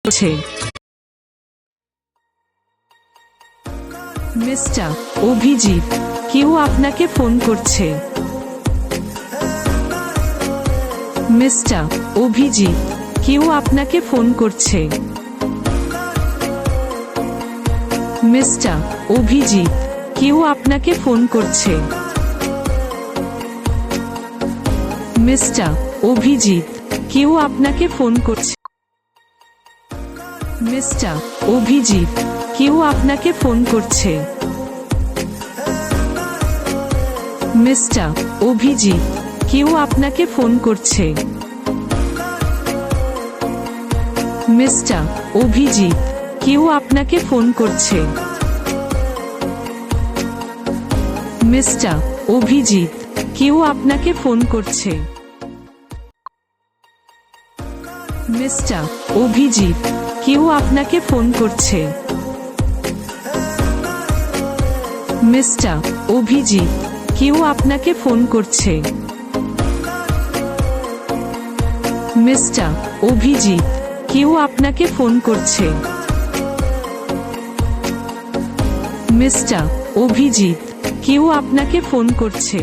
করছে। মিস্টার অভিজিৎ, কেউ আপনাকে ফোন করছে। মিস্টার অভিজিৎ, কেউ আপনাকে ফোন করছে। মিস্টার অভিজিৎ, কেউ আপনাকে ফোন করছে। মিস্টার অভিজিৎ, কেউ আপনাকে ফোন করছে। মিস্টার অভিজিৎ, কেউ আপনাকে ফোন করছে। মিস্টার অভিজিৎ, কেউ আপনাকে ফোন করছে। মিস্টার অভিজিৎ, কেউ আপনাকে ফোন করছে। মিস্টার অভিজিৎ, কেউ আপনাকে ফোন করছে। মিস্টার অভিজিৎ, কেউ আপনাকে ফোন করছে। মিস্টার অভিজিৎ, কেউ আপনাকে ফোন করছে। মিস্টার অভিজিৎ, কেউ আপনাকে ফোন করছে। মিস্টার অভিজিৎ, কেউ আপনাকে ফোন করছে।